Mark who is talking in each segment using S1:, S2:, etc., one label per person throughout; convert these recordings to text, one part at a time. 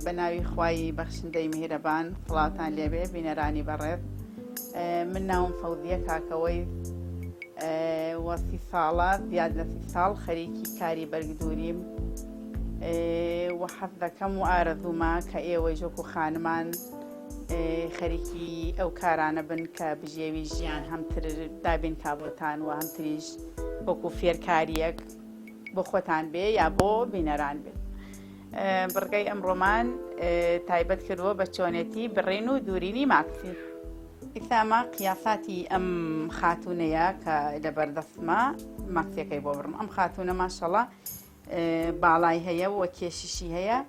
S1: بە ناوی خوای بەخشندەی میهرەبان فڵاتان لێبێ بینەرانی بەڕێز من ناوم فەوزیە کاکەوەی وەسی ساڵە زیاد لە 30 ساڵ خەریکی کاری بەرگدوریم و حەز دەکەم و ئارەزوومە کە ئێوەی ژۆک و خانمان خەریکی ئەو کارانە بن کە بژێوی ژیان هەمتر دابین کابۆتان و هەمتریش وەکو فێرکاریەک بۆ خۆتان بێ یا بۆ بینەران بێت. بڕگەی ئەمڕۆمان تایبەت کردووە بە چۆنێتی بڕین و دوورینی ماکسی. ئیسامە قیافاتی ئەم خاتونەیە کە لە بەردەستمە ماکسیەکەی بۆ بڕم. ئەم خاتونە ماشەڵڵا باڵای هەیە و کێشیشی هەیە.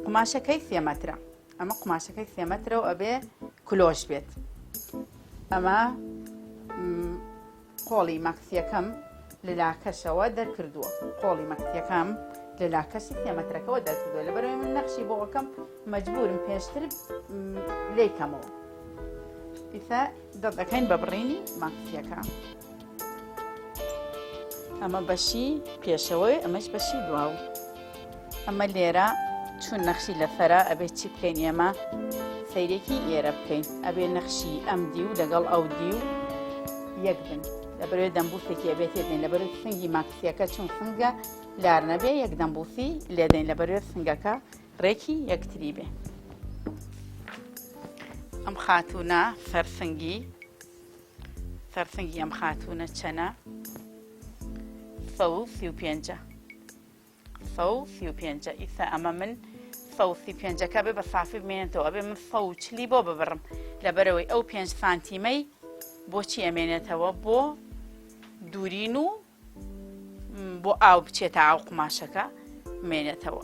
S1: قماشەکەی 3 مەترە. ئەمە قماشەکەی 3 مەترە و ئەبێ کلۆش بێت. ئەمە قۆڵی ماکسیەکەم لە لاکەشەوە دەرکردووە. قۆڵی ماکسیەکەم لە لاکەشی 3 مەترەکەەوە دەرکردووە. لەبەرەوەی من نەخشی بۆ ئەەکەم مەجبورم پێشتر لێیکەمەوە. ئیسا دەکەین بە بڕینی ماکسیەکە. ئەمە بەشی پێشەوەی، ئەمەش بەشی دواو. ئەمە لێرە چون نەخشی لەسەرە ئەبێ چی بکەین؟ ئێمە سەیرێکی ئێرە بکەین. ئەبێ نەخشی ئەم دی و لەگەڵ ئەو دی و یەک بن. لەبەرەوەی دەمبوسێکی ئەبێت تێدەین. لەبەرەوەی سنگی ماکسیەکە چون سنگە لار نەبێ یەک دەمبوسی لێدەین. لەبەرەوەی سنگەکە ڕێکی یەکتری بێ. ئەم خاتونە سەرسنگی ئەم خاتونە چەنە؟ 135. ئیسا ئەمە من 135ەکە بێ بە سافی بمێنێتەوە. ئەبێ من 140 بۆ ببڕم. لەبەرەوەی ئەو 5 سانتیمەی بۆچی ئەمێنێتەوە؟ بۆ دوورین و بۆ ئاو بچێتە ئاو قماشەکە مێنێتەوە.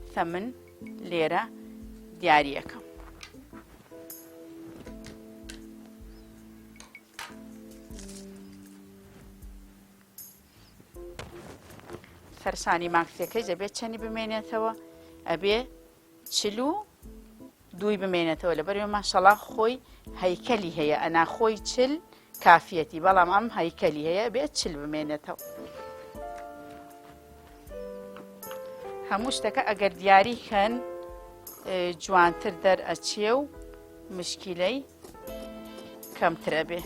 S1: ئیسا من لێرە دیاریەکەم. سەرسانی ماکسیەکەی دەبێت چەندی بمێنێتەوە؟ ئەبێ 42 بمێنێتەوە. لەبەرەوەی ماشەڵڵا خۆی هەیکەلی هەیە. ئەنا خۆی 40 کافیەتی، بەڵام ئەم هەیکەلی هەیە بێت 40 بمێنێتەوە. هەموو شتەکە ئەگەر دیاری کەن جوانتر دەرئەچێ و مشکیلەی کەمترە بێ.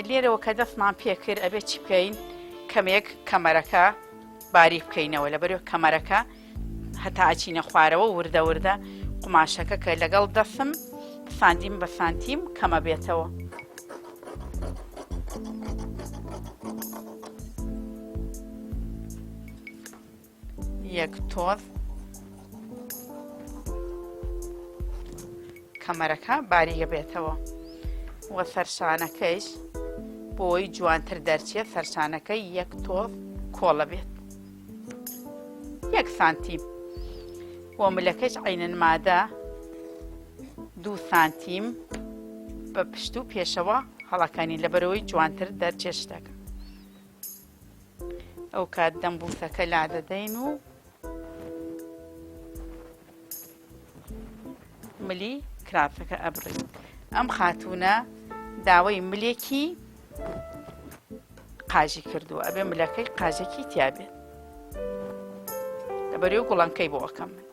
S1: لێرەوە کە دەستمان پێکرد ئەبێ چی بکەین؟ کەمێک کەمەرەکە باریک بکەینەوە. لەبەرەوە کەمەرەکە هەتا ئەچینە خوارەوە وردە وردە قماشەکە کە لەگەڵ دەسم سانتیم بە سانتیم کەمە بێتەوە. یەک تۆز کەمەرەکە باریگە بێتەوە. وە سەرشانەکەیش بۆی جوانتر دەرچێت سەرشانەکەی 1 تۆز کۆڵە بێت. 1 سانتیم. وەملەکەش عینەن مادە 2 سانتیم بە پشت و پێشەوە هەڵەکانی. لەبەرەوەی جوانتر دەرچێت شتەکە. ئەو کات دەمبوسەکە لا دەدەین و ملی کراسەکە ئەبڕین. ئەم خاتونە داوای ملێکی قاژی کردووە. ئەبێ ملەکەی قاژێکی تیا بێت. لەبەرەوەی گوڵەنکەی بۆ ئەەکەم من.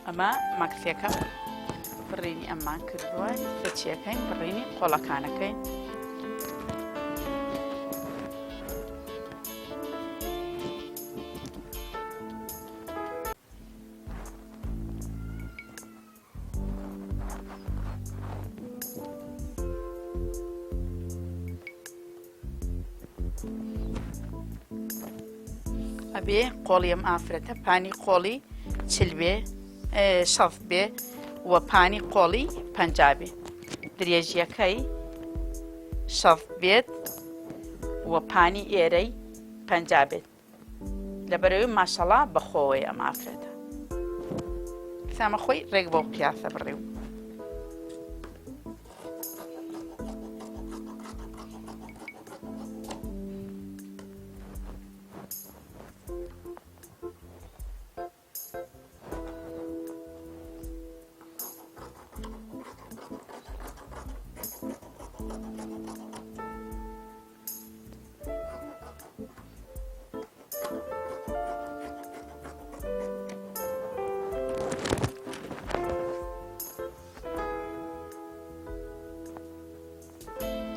S1: ئەمە ماکسیەکە بڕینی ئەممان کردووە. سەچیەکەین بڕینی قۆڵەکانەکەین. ئەبێ قۆڵی ئەم ئافرەتە پانی قۆڵی 60 بێ و پانی قۆڵی 50 بێ. درێژیەکەی 60 بێت و پانی ئێرەی 50 بێت. لەبەرەوەی ماشەڵڵا بەخۆوەی ئەم ئافرەتە. سامە خۆی ڕێک بۆ قیاسە بڕێ و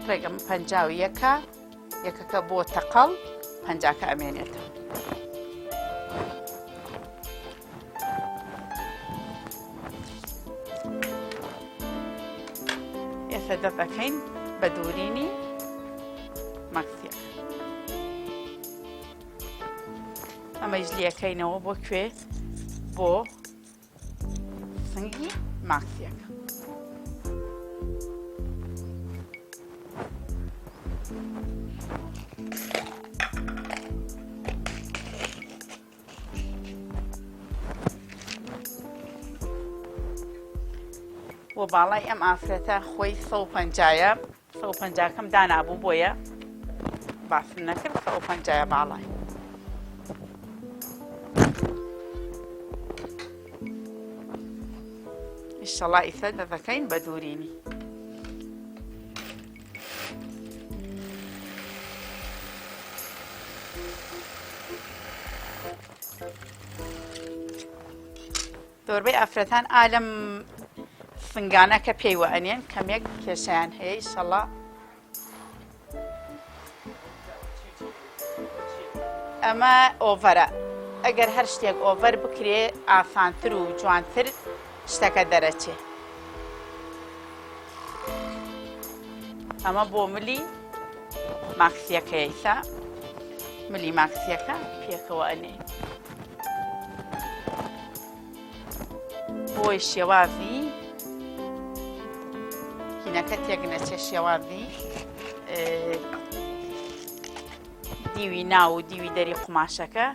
S1: ڕێگەم 51 یەکەکە بۆ تەقەڵ 50 ئەمێنێتەوە. ئێستا دەست دەکەین بە دوورینی مەکسیەک. ئەمەش لێکەینەوە بۆ کوێ؟ بۆ سنگی ماکسیەک. بۆ باڵای ئەم ئافرەتە خۆی 150 150کەم دانابوو بۆیە باسم نەکرد 150 باڵای. ئینشەڵا ئیسە دەکەین بە دوورینی. زۆربەی ئافرەتان ئالەم سنگانە کە پێیوە ئەنێن کەمێک کێشەیان هەیە. ئینشەڵا ئەمە ئۆڤەرە. ئەگەر هەر شتێک ئۆڤەر بکرێ ئاسانتر و جوانتر شتەکە دەرەچێ. ئەمە بۆ ملی ماکسیەکەیە. ئیسا ملی ماکسیەکە پێکەوە ئەنێ. بۆی شێوازی هینەکە تێک نەچێ شێوازی دیوی ناو و دیوی دەری قوماشەکە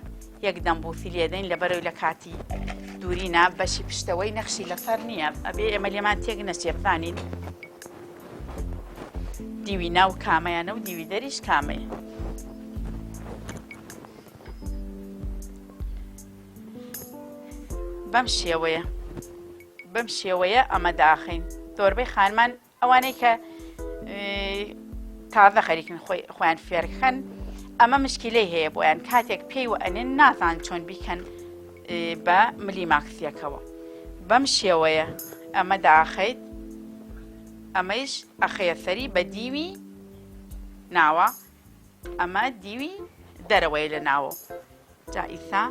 S1: یەک دەمبوسی لێدەین لەبەرەوەی لە کاتی دوورینە بەشی پشتەوەی نەخشی لەسەر نییە. ئەبێ ئێمە لێمان تێک نەچێ بزانین دیوی ناو کامەیانە و دیوی دەریش کامەیە. بەم شێوەیە ئەمە داخین. زۆربەی خانمان ئەوانەی کە تازە خەریکن خۆیان فێرکەن ئەمە مشکلەی هەیە بۆیان کاتێک پێیوە ئەنێن نازان چۆن بیکەن بە ملی ماکسیەکەوە. بەم شێوەیە ئەمە داخیت. ئەمەش ئەخەیە سەری بە دیوی ناوە. ئەمە دیوی دەرەوەی لە ناوە. جا ئیسا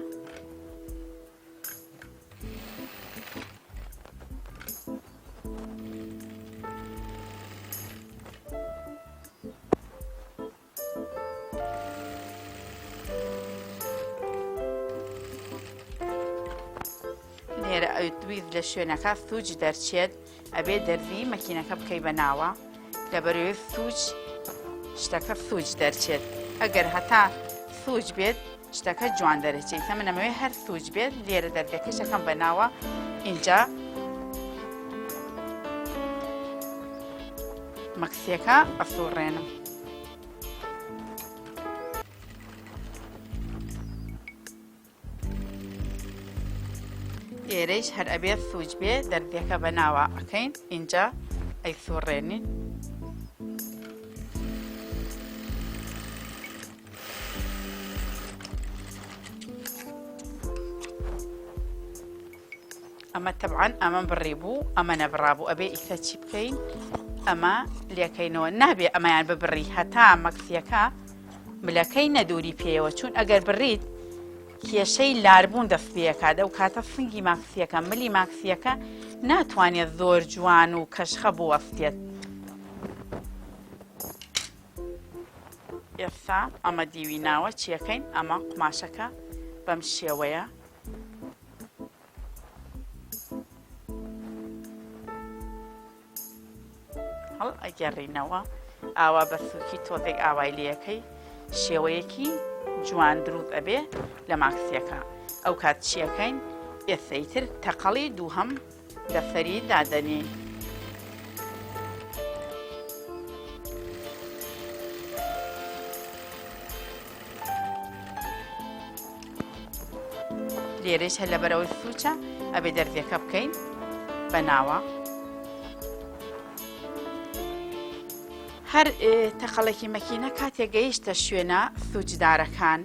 S1: لێرە ئەوتویز لە شوێنەکە سووج دەرچێت ئەبێ دەرزی مەکینەکە بکەی بە ناوە لەبەرەوەی سووج شتەکە سووج دەرچێت. ئەگەر هەتا سووج بێت شتەکە جوان دەرەچێت. ئیسا من ئەمەوێ هەر سووج بێت لێرە دەرگەکەشەکەم بە ناوە ئینجا مەکسیەکە ئەسوڕێنم. ئێرەیش هەر ئەبێت سووج بێ دەردێکە بە ناوە ئەکەین ئینجا ئەیسوڕێنین. ئەمە تەبعاً ئەمە بڕی بوو ئەمە نەبڕابوو ئەبێ ئیسە چی بکەین؟ ئەمە لێکەینەوە. نابێ ئەمەیان ببڕی هەتا مەکسیەکە ملەکەی نەدووری پێیەوە چون ئەگەر بڕیت کێشەی لاربوون دەست پێیەکات. ئەو کاتە سنگی ماکسیەکە ملی ماکسیەکە ناتوانێت زۆر جوان و کەشخە بوەستێت. ئێستا ئەمە دیوی ناوە چیەکەین؟ ئەمە قماشەکە بەم شێوەیە هەڵ ئەگەڕینەوە. ئاوا بە سووکی تۆزێک ئاوای لێەکەی شێوەیەکی جوان دروست ئەبێ لە ماکسیەکە. ئەو کات چیەکەین؟ ئێسەیتر تەقەڵی دووهەم لەسەری دادەنین. لێرەش هەر لەبەرەوەی سووچە ئەبێ دەرزیەکە بکەین بە ناوە. هەر تەقەڵێکی مەکینە کاتێک گەیشتە شوێنە سووچدارەکان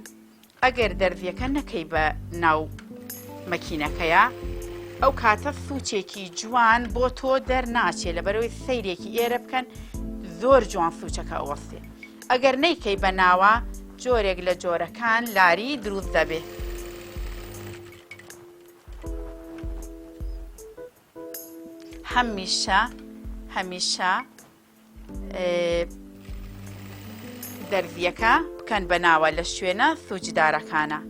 S1: ئەگەر دەرزیەکە نەکەی بە ناو مەکینەکەیە ئەو کاتە سووچێکی جوان بۆ تۆ دەرناچێت لەبەرەوەی سەیرێکی ئێرە بکەن زۆر جوان سوچەکە ئەوەستێ ئەگەر نەیکەی بە ناوە جۆرێک لە جۆرەکان لاری دروست دەبێ هەمیشە دەرزیەکە بکەن بە ناوە لە شوێنە سوچدارەکانە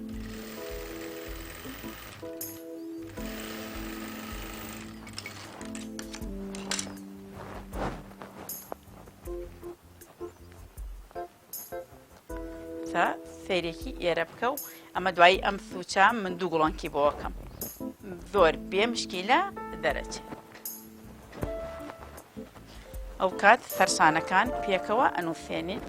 S1: سەیرێکی ئێرە بکە و ئەمە دوایی ئەم سوچە من 2 گوڵۆنکی بۆکەم زۆر بێ مشکیلە دەرەچێت ئەو کات فەرسانەکان پێکەوە ئەنووسێنێت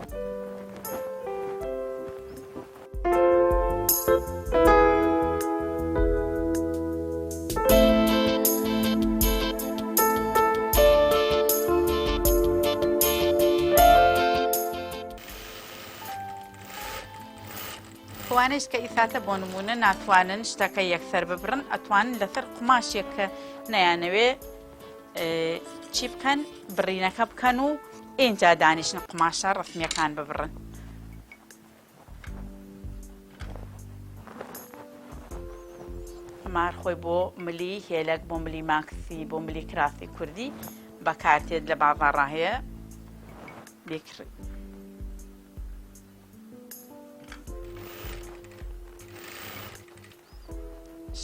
S1: ئەوانەش کە ئیساتە بۆ نمونە ناتوانن شتەکە یەکسەر ببڕن ئەتوانن لەسەر قماشێک کە نەیانەوێ چی بکەن بڕینەکە بکەن و ئینجا دانیشن قماشە ڕسمیەکان ببڕن مار خۆی بۆ ملی هێلک بۆ ملی ماکسی بۆ ملی کراسی کوردی بەکارتێت لە بازاڕا هەیە بێکڕی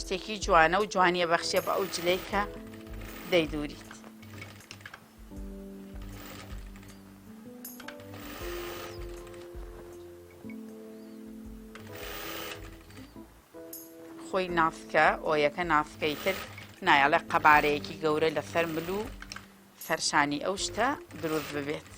S1: شتێکی جوانە و جوانیە بەخشێ بە ئەو جلەی کە دەیدوریت خۆی ناسکە ئۆیەکە ناسکەی تر نایەڵێ قەبارەیەکی گەورە لەسەر مل و سەرشانی ئەو شتە دروست ببێت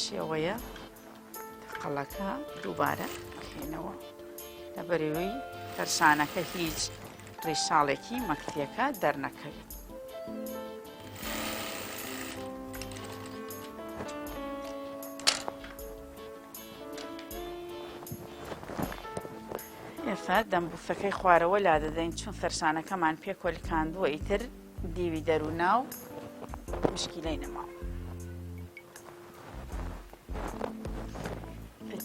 S1: شێوەیە تەقەڵەکە دووبارە بخێنەوە لەبەرەوەی فەرشانەکە هیچ ڕێشاڵێکی مەکسیەکە دەرنەکەوێت ئێستا دەمبوسەکەی خوارەوە لا دەدەین چون فەرشانەکەمان پێ کۆلکاندووە ئیتر دیوی دەرونا و مشکیلەی نەماوە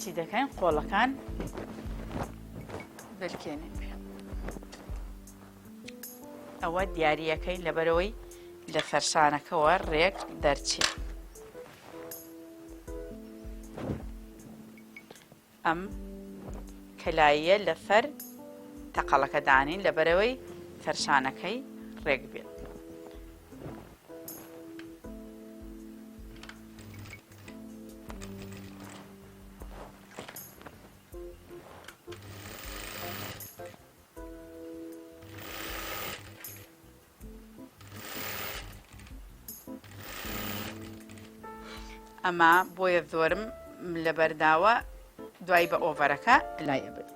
S1: چی دەکەین قۆڵەکان دەرکێنین پێ ئەوە دیاریەکەی لەبەرەوەی لە فەرشانەکەەوە ڕێک دەرچێت ئەم کەلاییە لەسەر تەقەڵەکە دانین لەبەرەوەی فەرشانەکەی ڕێک بێت ئەمە بۆیە زۆرم لە بەرداوە دوای بە ئۆڤەرەکە لایە بێت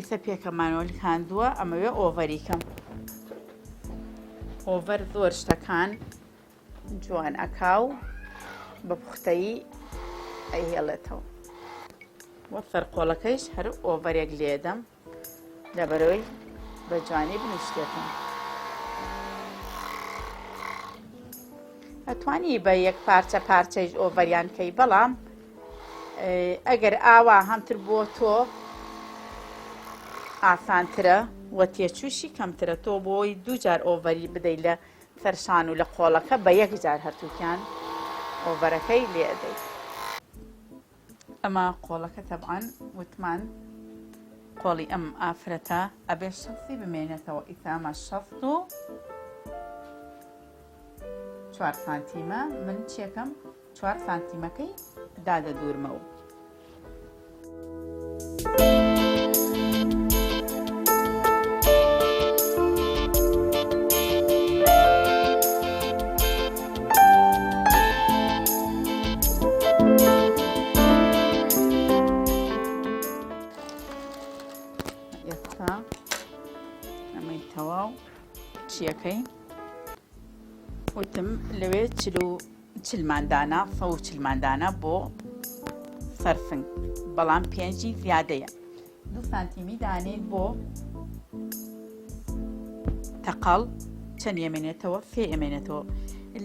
S1: ئیسە پێکەمانەوە کاندووە ئەمەوێ ئۆڤەریکەم ئۆڤەر زۆر شتەکان جوان ئەکاو بە پوختەیی ئەیهێڵێتەوە وە سەرقۆڵەکەیش هەر ئۆڤەرێک لێدەم لەبەرەوەی بە جوانی بنیشتێتم ئەتوانی بە یەک پارچە پارچەیش ئۆڤەریان کەی بەڵام ئەگەر ئاوا هەمتر بۆ تۆ ئاسانترە وە تێچووشی کەمترە تۆ بۆی 2 جار ئۆڤەری بدەی لە فەرشان و لە قۆڵەکە بە 1 جار هەرتووکیان ئۆڤەرەکەی لێ دەیت. ئەمە قۆڵەکە تەبعاً وتمان قۆڵی ئەم ئافرەتە ئەبێ شەستی بمێنێتەوە ئیتامە 64 سانتیمە. من چێکەم 4 سانتیمەکەی دادەدورمەوە. ئەمەی تەواو چیەکەی وتم لەوێ 40 مادانە 140 مادانە بۆ سەرفنگ، بەڵام 5 زیادەیە. 2 سانتیمی دانێت بۆ تەقەڵ چەند ئەمێنێتەوە؟ 3 ئەمێنێتەوە.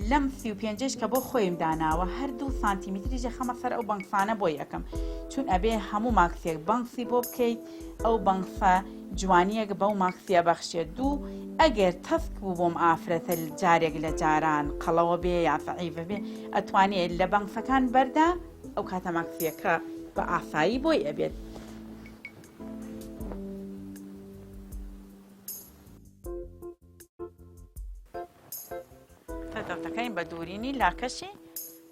S1: لەم 35 کە بۆ خۆیم داناوە هەر 2 سانتیمتریژە خەمە سەر ئەو بەنگفانە بۆ یەکەم، چون ئەبێ هەموو ماکسێک بەنگسی بۆ بکەیت ئەو بەنگفە جوانیەک بەو ماکسیە بەخشێت. دوو ئەگەر تەسک بوو بۆم ئافرەتە جارێک لە جاران قەڵەوە بێ یا فەعیفە بێ ئەتوانێت لە بەنگفەکان بەردا ئەو کاتە ماکسیەکە بە ئاسایی بۆی ئەبێت. تەتەقەکەین بە دوورینی لاکەشی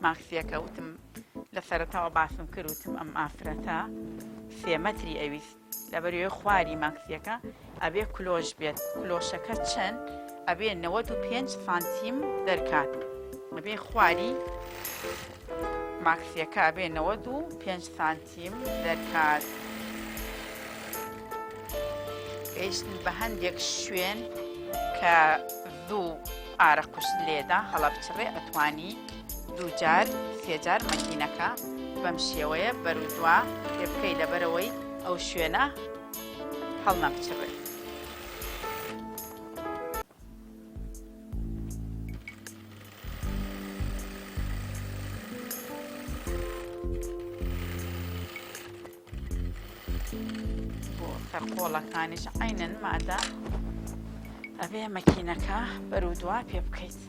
S1: ماکسیەکە وتم لە سەرەتاوە باسم کرد وتم ئەم ئافرەتە 3 مەتری ئەویست لەبەرەوەی خواری ماکسیەکە ئەبێ کلۆژ بێت. کلۆشەکە چەند؟ ئەبێ 95 سانتیم دەرکات. ئەبێ خواری ماکسیەکە ئەبێ 95 سانتیم دەرکات. گەیشتن بە هەندێک شوێن کە زوو ئارە قوشت لێدا هەڵە بچڕێ ئەتوانی 2 جار 3 جار مەکینەکە بەم شێوەیە بەرودوا پێ بکەی لەبەرەوەی ئەو شوێنە هەڵ نەبچڕێت. بۆ سەرقۆڵەکانیش عینەن مادە ئەبێ مەکینەکە بەرودوا پێ بکەیت.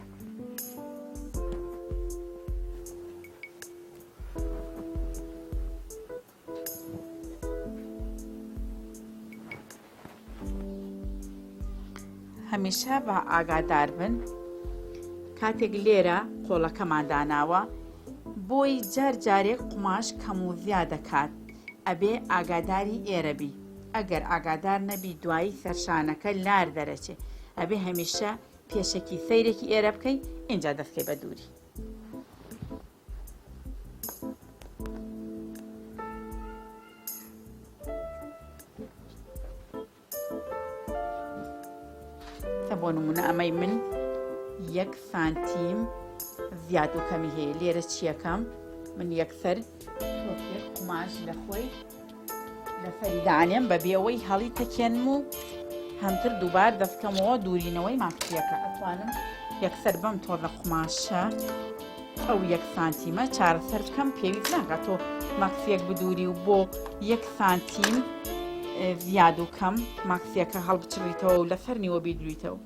S1: هەمیشە بە ئاگادار بن کاتێک لێرە قۆڵەکەمان داناوە بۆی جار جارێک قوماش کەم و زیاد دەکات. ئەبێ ئاگاداری ئێرە بی. ئەگەر ئاگادار نەبی دوایی سەرشانەکە لار دەرەچێ. ئەبێ هەمیشە پێشەکی سەیرێکی ئێرە بکەی ئینجا دەستکەی بە دووری. بۆ نمونە ئەمەی من 1 سانتیم زیاد و کەمی هەیە. لێرە چیەکەم؟ من یەکسەر تۆپێک قوماش لە خۆی لەسەری دانێم بەبێەوەی هەڵی تەکێنم و هەمتر دووبار دەستکەمەوە دوورینەوەی ماکسیەکە. ئەتوانم یەکسەر بەم تۆڕە قوماشە ئەو 1 سانتیمە چارەسەر بکەم. پێویست ناکات تۆ ماکسیەک بدووری و بۆ 1 سانتیم زیاد و کەم ماکسیەکە هەڵبچڕیتەوە و لەسەر نیوە بیدرویتەوە.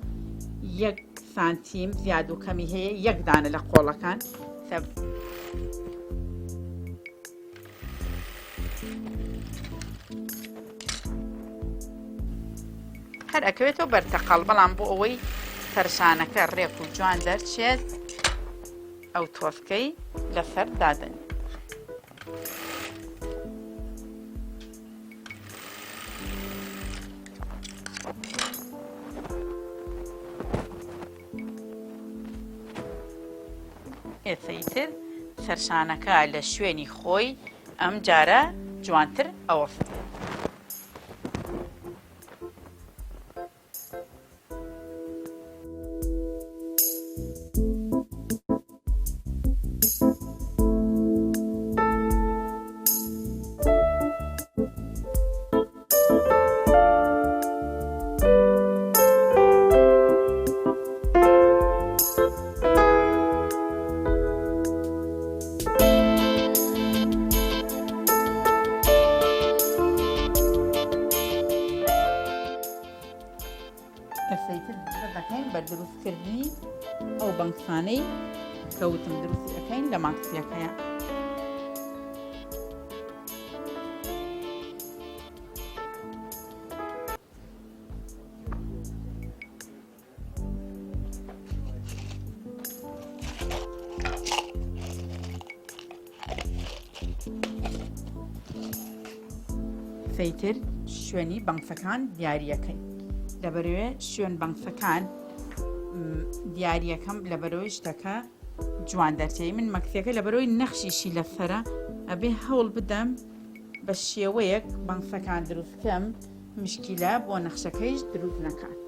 S1: 1 سانتیم زیاد و کەمی هەیە 1 دانە لە قۆڵەکان هەر ئەکەوێتەوە بەرتەقەڵ، بەڵام بۆ ئەوەی سەرشانەکە ڕێک و جوان دەرچێت ئەو تۆسکەی لەسەر دادەن. ئێسەیتر سەرشانەکە لە شوێنی خۆی ئەم جارە جوانتر ئەوەست. کەوتم دروستی ئەەکەین لە ماکسیەکەیە. سەیتر شوێنی بەنگفەکان دیاریەکەین. لەبەرەوەی شوێن بەنگفەکان دیاریەکەم لەبەرەوەی شتەکە جوان دەرچێت. من مەکسیەکە لەبەرەوەی نەخشیشی لەسەرە ئەبێ هەوڵ بدەم بە شێوەیەک بەنگفەکان دروستکەم مشکیلە بۆ نەخشەکەیش دروست نەکات.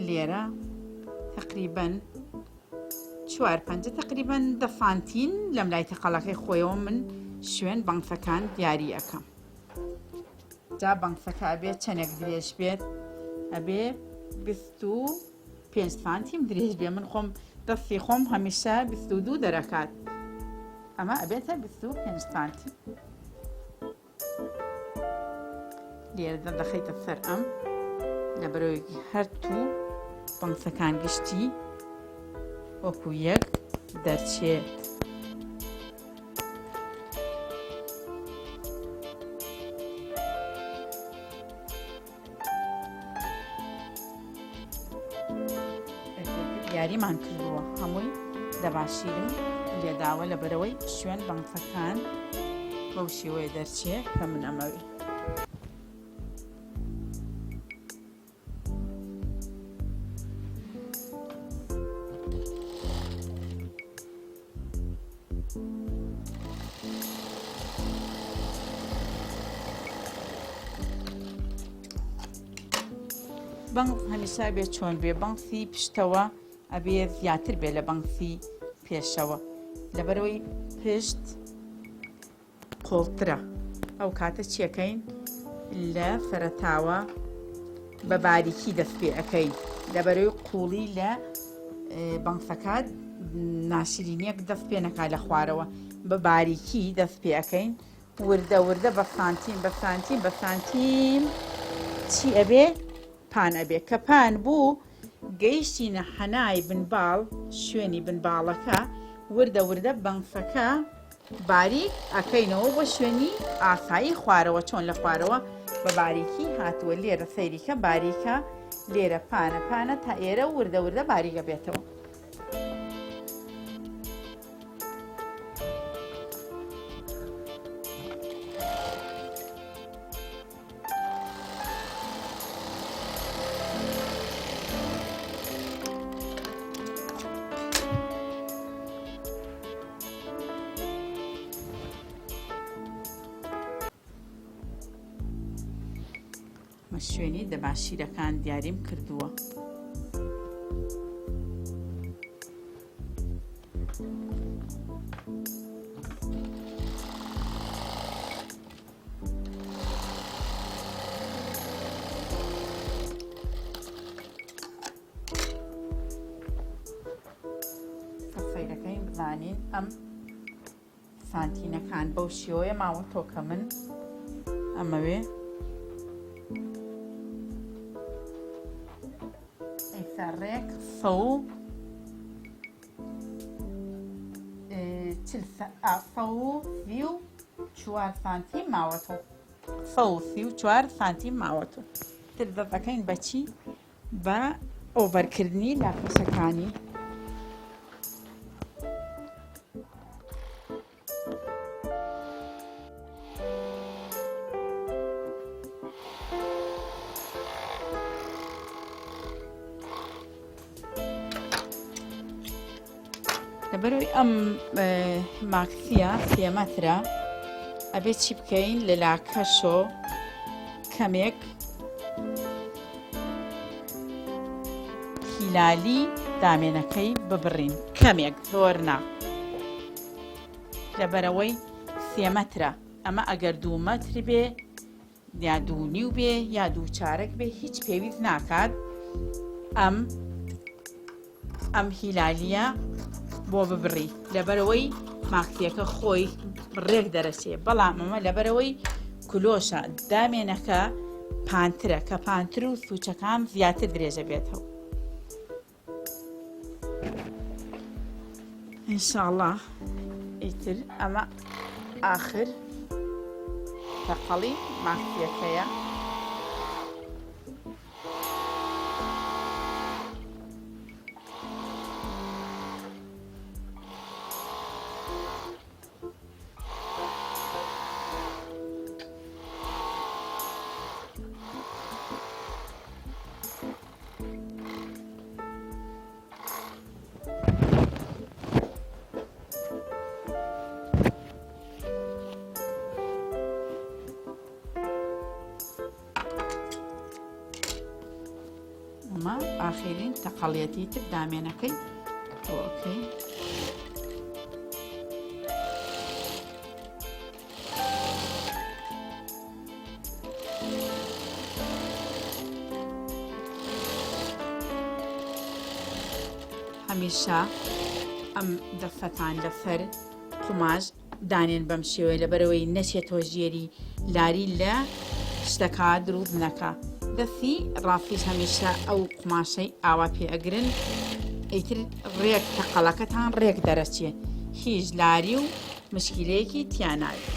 S1: لێرە تقریبەن 4-5 تقریبەن 10 سانتیم لەم لای تەقەڵەکەی خۆیەوە من شوێن بەنگفەکان دیاری ئەەکەم. جا بەنگفەکە ئەبێ چەندێک درێژ بێت، ئەبێ 25 سانتیم درێژ بێ. من خۆم دەستی خۆم هەمیشە 22 دەرەکات، ئەمە ئەبێتە 25 سانتیم. لێرە دەخەیتە سەر ئەم لەبەرەوەی هەرتوو بەنگفەکان گشتی وەکو یەک دەرچێت. یاریمان کردووە، هەمووی دەباشیرم لێداوە لەبەرەوەی شوێن بەنگفەکان بەو شێوەیە دەرچێت کە من ئەمەوێ. بەنگ هەمیشا بێ چۆن بێ، بەنگسی پشتەوە ئەبێ زیاتر بێ لە بەنگسی پێشەوە، لەبەرەوەی پشت قۆڵترە. ئەو کاتە چیەکەین لە سەرەتاوە بە باریکی دەست پێ ئەەکەین، لەبەرەوەی قوڵی لە بەنگفەکات ناشرینیەک دەست پێ نەکات لە خوارەوە، بە باریکی دەست پێ ئەەکەین وردە وردە بە سانتیم بە سانتیم بە سانتیم چی ئەبێ؟ پان ئەبێ. کە پان بوو گەیشتینە حەنای بنباڵ، شوێنی بنباڵەکە وردە وردە بەنگفەکە باریک ئەکەینەوە بۆ شوێنی ئاسایی خوارەوە، چۆن لە خوارەوە بە باریکی هاتووە. لێرە سەیریکە باریکە، لێرە پانە پانە تا ئێرە وردە وردە باریکە بێتەوە. شوێنی دەباشیرەکان دیاریم کردووە. سەفەیرەکەی بزانین ئەم سانتینەکان بەو شێوەیە ماوەتۆ کە من ئەمەوێ ڕێک 134 سانتیم ماوەتۆ، 134 سانتیم ماوەتۆ. تر دەکەین بەچی؟ بە ئۆڤەرکردنی لاپەشەکانی. لەبەرەوەی ئەم ماکسیە 3 مەترە ئەبێ چی بکەین؟ لە لاکەشۆ کەمێک هیلالی دامێنەکەی ببڕین، کەمێک، زۆر نا، لەبەرەوەی 3 مەترە. ئەمە ئەگەر 2 مەتر بێ یا 2.5 بێ یا 2.4 بێ هیچ پێویست ناکات ئەم هیلالیە بۆ ببڕی، لەبەرەوەی ماکسیەکە خۆی ڕێک دەرەچێ. بەڵام ئەمە لەبەرەوەی کلۆشە دامێنەکە پانترە، کە پانتر و سوچەکان زیاتر درێژە بێتەوە. ئینشاءڵڵا ئیتر ئەمە ئاخر تەقەڵی ماکسیەکەیە. ئەمە ئاخرین تەقەڵیەتی تر دامێنەکەی ئۆکەی. هەمیشە ئەم دەفەتان لەسەر قوماش دانێن بەم شێوەیە لەبەرەوەی نەچێتەوە ژێری لاری لە شتەکە دروست نەکا. دەستی ڕاستیش هەمیشە ئەو قوماشەی ئاوا پێ ئەگرن ئیتر ڕێک تەقەڵەکەتان ڕێک دەرەچێ، هیچ لاری و مشکلەیەکی تیا ناوێت.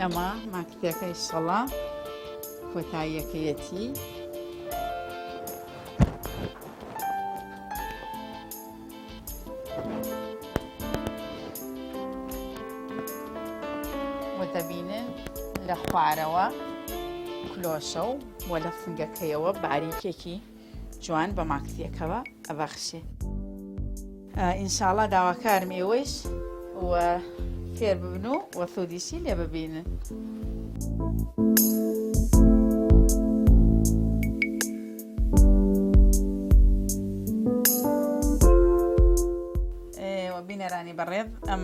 S1: ئەمە ماکسیەکەی شەڵە کۆتاییەکەیەتی. و دەبینن لە خوارەوە کلۆشە و لە فنگەکەیەوە باریکێکی جوان بە ماکسیەکەوە ئەبەخشێ. ئینشاڵڵا داواکارم ئێوەش و فێر ببن و سوودیشی لێ ببینن. بینەرانی بەڕێز ئەم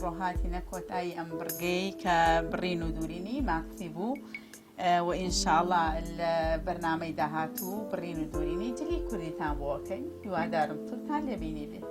S1: ڕۆهاتینە کۆتایی ئەم بڕگەی کە بڕین و دوورینی ماکسی بوو و ئینشاءڵڵا لە بەرنامەی داهاتوو بڕین و دوورینی جلی کوردیتان بۆکەین. هیوادارم تورتان لێبینی بێ.